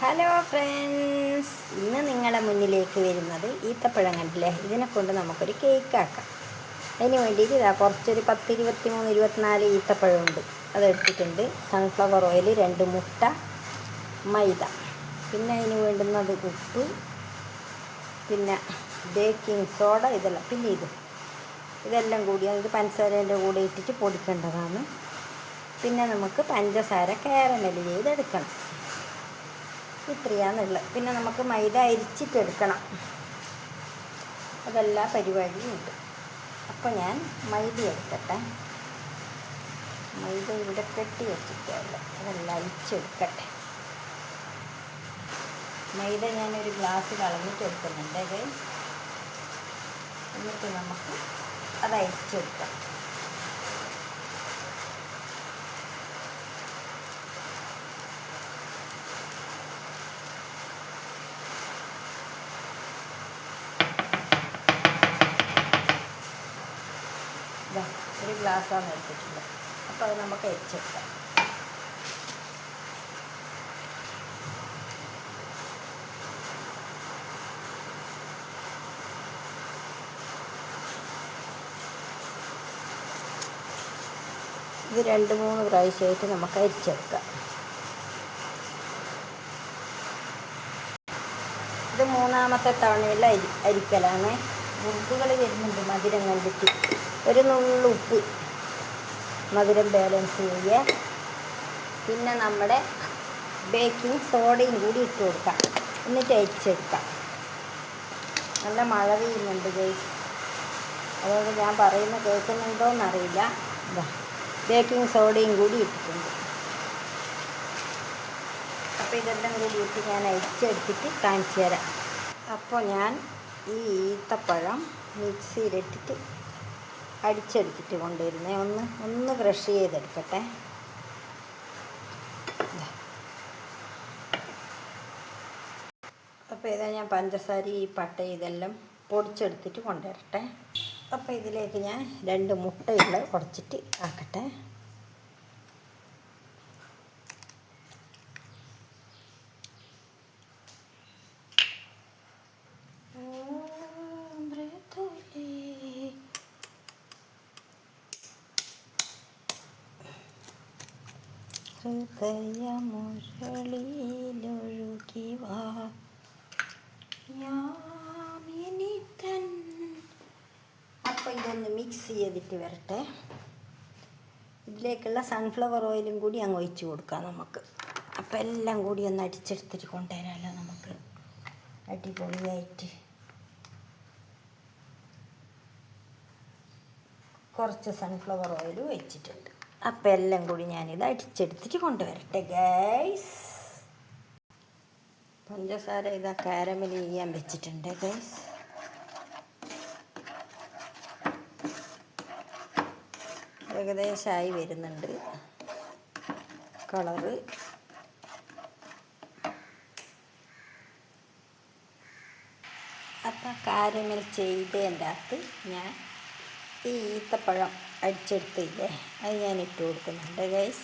Hello friends, ഇന്ന് നിങ്ങളുടെ മുന്നിലേക്ക് വരുന്നത് ഈത്തപ്പഴം കണ്ടില്ലേ. ഇതിനെ കൊണ്ട് നമുക്കൊരു കേക്ക് ആക്കാം. അതിന് വേണ്ടിയിട്ട് ഇതാ കുറച്ചൊരു 10, 23, 24 ഈത്തപ്പഴമുണ്ട്, അതെടുത്തിട്ടുണ്ട്. സൺഫ്ലവർ ഓയിൽ, 2 മുട്ട, മൈദ, പിന്നെ അതിന് വേണ്ടുന്നത് ഉപ്പ്, പിന്നെ ബേക്കിംഗ് സോഡ, ഇതെല്ലാം, പിന്നെ ഇതെല്ലാം കൂടി അത് പഞ്ചസാരേൻ്റെ കൂടെ ഇട്ടിട്ട് പൊടിക്കേണ്ടതാണ്. പിന്നെ നമുക്ക് പഞ്ചസാര കാരമൽ ചെയ്തെടുക്കണം. ഇത്രയാണുള്ളത്. പിന്നെ നമുക്ക് മൈദ അരിച്ചിട്ടെടുക്കണം. അതെല്ലാ പരിപാടിയും ഉണ്ട്. അപ്പോൾ ഞാൻ മൈദ എടുക്കട്ടെ. മൈദ ഇവിടെ കെട്ടി വെച്ചിട്ടല്ല, അതെല്ലാം അരിച്ചെടുക്കട്ടെ. മൈദ ഞാനൊരു ഗ്ലാസ്സിൽ കളഞ്ഞിട്ടെടുക്കുന്നുണ്ട്. എന്നിട്ട് നമുക്ക് അത് അരിച്ചെടുക്കാം. ഒരു ഗ്ലാസ്സാണ് എടുത്തിട്ടുള്ളത്. അപ്പോൾ അത് നമുക്ക് അരിച്ചെടുക്കാം. ഇത് 2-3 പ്രാവശ്യമായിട്ട് നമുക്ക് അരിച്ചെടുക്കാം. ഇത് 3ാമത്തെ തവണയുള്ള അരിക്കലാണ്. മുറുകുകൾ വരുന്നുണ്ട് മധുരം കണ്ടിട്ട്. ഒരു നുള്ളു ഉപ്പ്, മധുരം ബാലൻസ് ചെയ്യുക. പിന്നെ നമ്മുടെ ബേക്കിംഗ് സോഡയും കൂടി ഇട്ട് കൊടുക്കാം. എന്നിട്ട് അരിച്ചെടുക്കാം. നല്ല മഴ പെയ്യുന്നുണ്ട് ഗൈസ്, അതുകൊണ്ട് ഞാൻ പറയുന്ന കേൾക്കുന്നുണ്ടോയെന്നറിയില്ല. ബേക്കിംഗ് സോഡയും കൂടി ഇട്ടിട്ടുണ്ട്. അപ്പോൾ ഇതെല്ലാം കൂടി ഇട്ട് ഞാൻ അരിച്ചെടുത്തിട്ട് കാണിച്ചു തരാം. അപ്പോൾ ഞാൻ ഈ ഈത്തപ്പഴം മിക്സിയിലിട്ടിട്ട് അടിച്ചെടുത്തിട്ട് കൊണ്ടുവരുന്നേ. ഒന്ന് ക്രഷ് ചെയ്തെടുക്കട്ടെ. അപ്പോൾ ഇതാ ഞാൻ പഞ്ചസാര, ഈ പട്ട, ഇതെല്ലാം പൊടിച്ചെടുത്തിട്ട് കൊണ്ടുവരട്ടെ. അപ്പോൾ ഇതിലേക്ക് ഞാൻ 2 മുട്ടയുള്ള ഉടച്ചിട്ട് ആക്കട്ടെ. ഹൃദയമുരളിയിലൊഴുകി വാ യാമിനിതൻ. അപ്പോൾ ഇതൊന്ന് മിക്സ് ചെയ്തിട്ട് വരട്ടെ. ഇതിലേക്കുള്ള സൺഫ്ലവർ ഓയിലും കൂടി അങ്ങ് ഒഴിച്ച് കൊടുക്കാം നമുക്ക്. അപ്പോൾ എല്ലാം കൂടി ഒന്ന് അടിച്ചെടുത്തിട്ട് കൊണ്ടുവരാമല്ലോ നമുക്ക് അടിപൊളിയായിട്ട്. കുറച്ച് സൺഫ്ലവർ ഓയിൽ ഒഴിച്ചിട്ടുണ്ട്. അപ്പോൾ എല്ലാം കൂടി ഞാനിത് അടിച്ചെടുത്തിട്ട് കൊണ്ടുവരട്ടെ ഗൈസ്. പഞ്ചസാര ഇതാ കാരമൽ ചെയ്യാൻ വെച്ചിട്ടുണ്ട് ഗൈസ്. ഏകദേശമായി വരുന്നുണ്ട് കളറ്. അപ്പം കാരമൽ ചെയ്തതിൻ്റെ അകത്ത് ഞാൻ ഈ ഈത്തപ്പഴം അടിച്ചെടുത്തില്ലേ, അത് ഞാൻ ഇട്ട് കൊടുക്കുന്നുണ്ട് ഗൈസ്.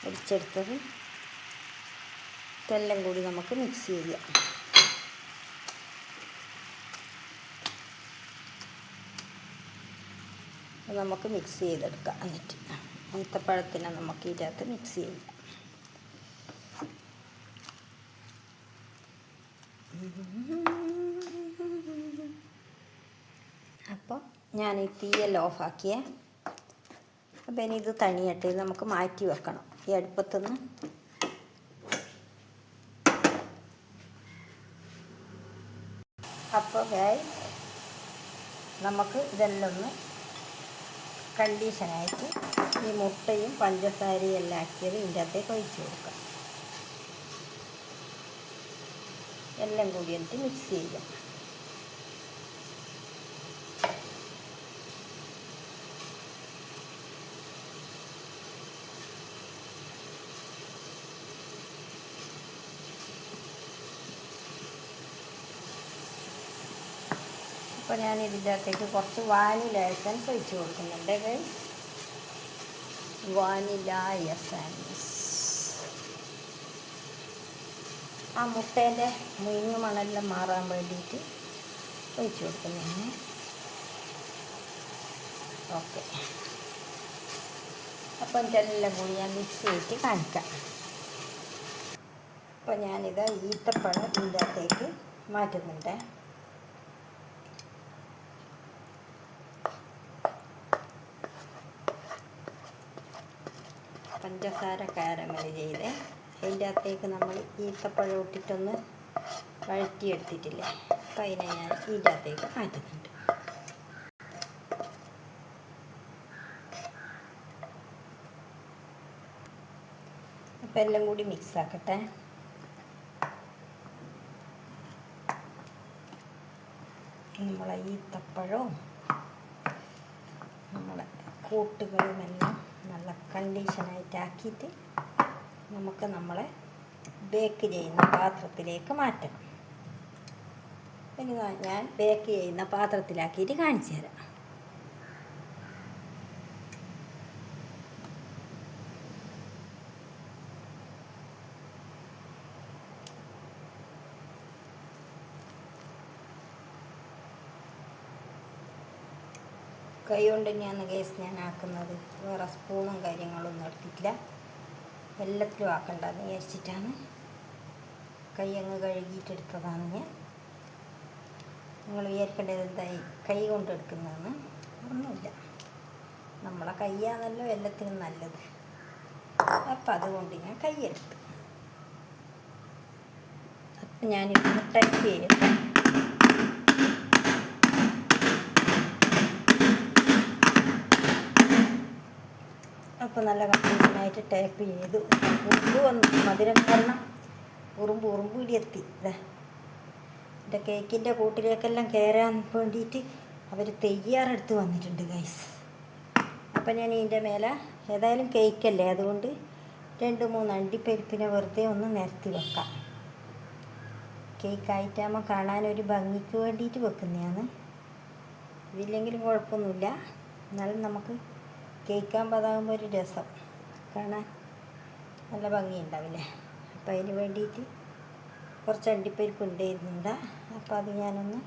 അടിച്ചെടുത്തത് ഇതെല്ലാം കൂടി നമുക്ക് മിക്സ് ചെയ്യാം. നമുക്ക് മിക്സ് ചെയ്തെടുക്കാം. എന്നിട്ട് ഈത്തപ്പഴത്തിനെ നമുക്ക് ഇതിനകത്ത് മിക്സ് ചെയ്യാം. അപ്പോൾ ഞാൻ ഈ തീയെല്ലാം ഓഫാക്കിയേ. അപ്പോൾ ഇനി ഇത് തണിയട്ടെ. നമുക്ക് മാറ്റി വെക്കണം ഈ അടുപ്പത്തുനിന്ന്. അപ്പോൾ ഗൈസ് നമുക്ക് ഇതെല്ലാം ഒന്ന് കണ്ടീഷനായിട്ട് ഈ മുട്ടയും പഞ്ചസാരയും എല്ലാം ആക്കിയത് ഇതിൻ്റെ അകത്തേക്ക് ഒഴിച്ച് കൊടുക്കാം. എല്ലാം കൂടി എന്നിട്ട് മിക്സ് ചെയ്യാം. അപ്പോൾ ഞാൻ ഇതിൻ്റെ അകത്തേക്ക് കുറച്ച് വാനില എസൻസ് ഒഴിച്ച് കൊടുക്കുന്നുണ്ട് ഗൈസ്. വാനില എസൻസ് ആ മുട്ടേൻ്റെ മുയിങ്ങ് മണെല്ലാം മാറാൻ വേണ്ടിയിട്ട് ഒഴിച്ചു കൊടുക്കുന്നതാണ്. ഓക്കെ, അപ്പം ഇതെല്ലാം കൂടി ഞാൻ മിക്സ് ചെയ്തിട്ട് കാണിക്കാം. അപ്പോൾ ഞാനിത് ഈത്തപ്പഴം ഇതിൻ്റെ അകത്തേക്ക് മാറ്റുന്നുണ്ട്. പഞ്ചസാര കാരമൽ ചെയ്ത് അതിൻ്റെ അകത്തേക്ക് നമ്മൾ ഈത്തപ്പഴം ഇട്ടിട്ടൊന്ന് വഴറ്റിയെടുത്തിട്ടില്ലേ, അപ്പം അതിനെ ഞാൻ ഇതിൻ്റെ അകത്തേക്ക് മാറ്റുന്നുണ്ട്. അപ്പം എല്ലാം കൂടി മിക്സ് ആക്കട്ടെ. നമ്മളെ ഈത്തപ്പഴവും നമ്മളെ കൂട്ടുകളുമെല്ലാം നല്ല കണ്ടീഷനായിട്ടാക്കിയിട്ട് നമുക്ക് നമ്മളെ ബേക്ക് ചെയ്യുന്ന പാത്രത്തിലേക്ക് മാറ്റണം. ഇനി ഞാൻ ബേക്ക് ചെയ്യുന്ന പാത്രത്തിലാക്കിയിട്ട് കാണിച്ചു തരാം. കൈ കൊണ്ട് തന്നെയാണ് കേസ് ഞാൻ ആക്കുന്നത്. വേറെ സ്പൂണും കാര്യങ്ങളൊന്നും എടുത്തിട്ടില്ല. എല്ലാത്തിലും ആക്കണ്ടെന്ന് വിചാരിച്ചിട്ടാണ് കൈ അങ്ങ് കഴുകിയിട്ടെടുത്തതാണ് ഞാൻ. നിങ്ങൾ വിചാരിക്കേണ്ടത് എന്തായി കൈ കൊണ്ട് എടുക്കുന്നതെന്ന്? ഒന്നുമില്ല, നമ്മളെ കൈയാണല്ലോ എല്ലാത്തിനും നല്ലത്. അപ്പം അതുകൊണ്ട് ഞാൻ കൈയെടുത്തു. അപ്പം ഞാനിതൊന്ന് ടൈപ്പ് ചെയ്യട്ടെ. അപ്പോൾ നല്ല കണ്ടീഷനായിട്ട് ടൈപ്പ് ചെയ്തു. ഉറുമ്പ് വന്നു, മധുരം കാരണം ഉറുമ്പ് ഇടിയെത്തി. എൻ്റെ കേക്കിൻ്റെ കൂട്ടിലേക്കെല്ലാം കയറാൻ വേണ്ടിയിട്ട് അവർ തയ്യാറെടുത്ത് വന്നിട്ടുണ്ട് ഗൈസ്. അപ്പം ഞാൻ ഇതിൻ്റെ മേലെ ഏതായാലും കേക്കല്ലേ, അതുകൊണ്ട് 2-3 അണ്ടിപ്പരിപ്പിനെ വെറുതെ ഒന്ന് നിരത്തി വെക്കാം. കേക്കായിട്ടാകുമ്പോൾ കാണാനൊരു ഭംഗിക്ക് വേണ്ടിയിട്ട് വെക്കുന്നതാണ്. ഇതില്ലെങ്കിലും കുഴപ്പമൊന്നുമില്ല, എന്നാലും നമുക്ക് കേക്കാകുമ്പോൾ അതാകുമ്പോൾ ഒരു രസം, കാണാൻ നല്ല ഭംഗിയുണ്ടാവില്ലേ. അപ്പം അതിന് വേണ്ടിയിട്ട് കുറച്ച് അണ്ടിപ്പരിപ്പ് ഉണ്ടായിരുന്നുണ്ട്. അപ്പോൾ അത് ഞാനൊന്ന്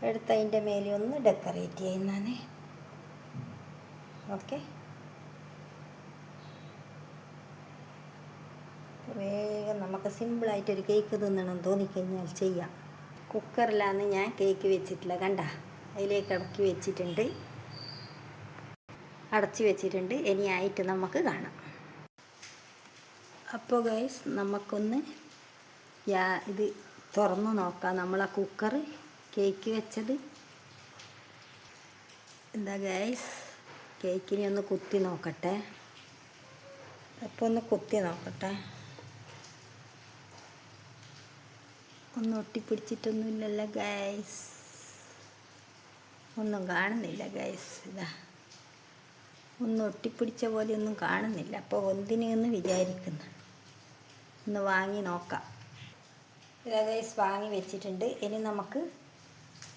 എടുത്ത് അതിൻ്റെ മേലെ ഒന്ന് ഡെക്കറേറ്റ് ചെയ്യുന്നതാണ്. ഓക്കെ, വേഗം നമുക്ക് സിമ്പിളായിട്ടൊരു കേക്ക് തിന്നണമെന്ന് തോന്നിക്കഴിഞ്ഞാൽ ചെയ്യാം. കുക്കറിലാണ് ഞാൻ കേക്ക് വെച്ചിട്ടില്ല, കണ്ട അതിലേക്ക് അടച്ചു വെച്ചിട്ടുണ്ട്. ഇനി ആയിട്ട് നമുക്ക് കാണാം. അപ്പോൾ ഗൈസ് നമുക്കൊന്ന് ഇത് തുറന്ന് നോക്കാം. നമ്മളെ കുക്കർ കേക്ക് വെച്ചത് എന്താ ഗൈസ്, കേക്കിനെ ഒന്ന് കുത്തി നോക്കട്ടെ. അപ്പോൾ ഒന്ന് കുത്തി നോക്കട്ടെ. ഒന്നും ഒട്ടിപ്പിടിച്ചിട്ടൊന്നുമില്ലല്ലോ ഗൈസ്, ഒന്നും കാണുന്നില്ല ഗൈസ്. ഇതാ ഒന്നും ഒട്ടിപ്പിടിച്ച പോലെയൊന്നും കാണുന്നില്ല. അപ്പോൾ എന്തിനെന്ന് വിചാരിക്കുന്നു, ഒന്ന് വാങ്ങി നോക്കാം. ഇതാ ഗൈസ് വാങ്ങി വെച്ചിട്ടുണ്ട്. ഇനി നമുക്ക്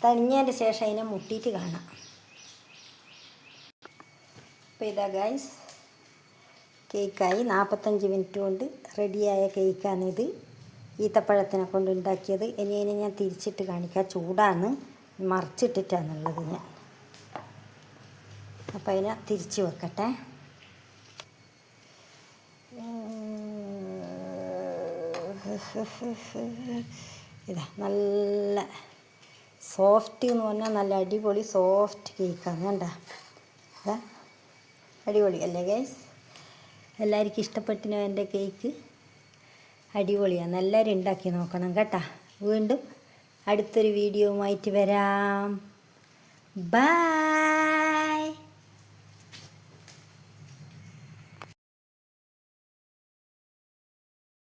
തണിഞ്ഞതിൻ്റെ ശേഷം അതിനെ മുട്ടിയിട്ട് കാണാം. അപ്പോൾ ഇതാ ഗൈസ് കേക്കായി 45 മിനിറ്റ് കൊണ്ട് റെഡിയായ കേക്കാണിത്. ഈത്തപ്പഴത്തിനെ കൊണ്ട് ഉണ്ടാക്കിയത്. ഇനി അതിനെ ഞാൻ തിരിച്ചിട്ട് കാണിക്കാം. ചൂടാണ്, മറിച്ചിട്ടിട്ടാണുള്ളത് ഞാൻ. അപ്പം അതിനെ തിരിച്ച് വെക്കട്ടെ. ഇതാ നല്ല സോഫ്റ്റ് എന്ന് പറഞ്ഞാൽ നല്ല അടിപൊളി സോഫ്റ്റ് കേക്കാണ്. കണ്ട ഇതാ അടിപൊളി അല്ലേ ഗൈസ്? എല്ലാവർക്കും ഇഷ്ടപ്പെട്ടിനോ എൻ്റെ കേക്ക്? അടിപൊളിയാണ്. എല്ലാവരും ഉണ്ടാക്കി നോക്കണം കേട്ടോ. വീണ്ടും അടുത്തൊരു വീഡിയോയുമായിട്ട് വരാം. ബൈ.